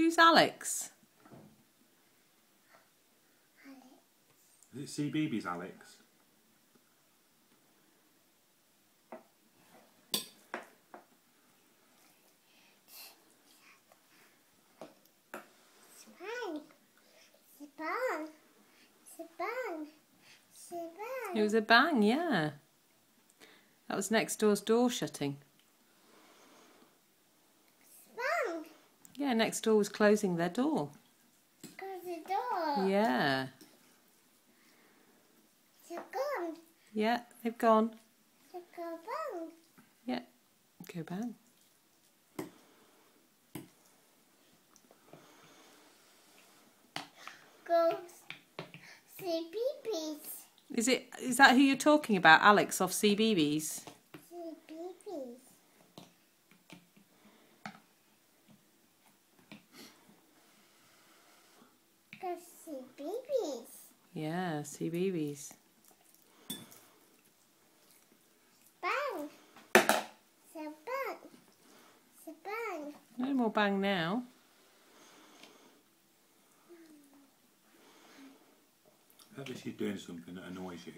Who's Alex? Is it CBeebies, Alex? It was a bang, yeah. That was next door's door shutting. Bang. Yeah, next door was closing their door. Close the door. Yeah. It's gone. Yeah, they've gone. It's go bang. Yeah, go bang. Go see babies. Is that who you're talking about, Alex off CBeebies? See babies. Go see babies. Yeah, CBeebies. Bang. So bang. So bang. No more bang now. At least you're doing something that annoys you.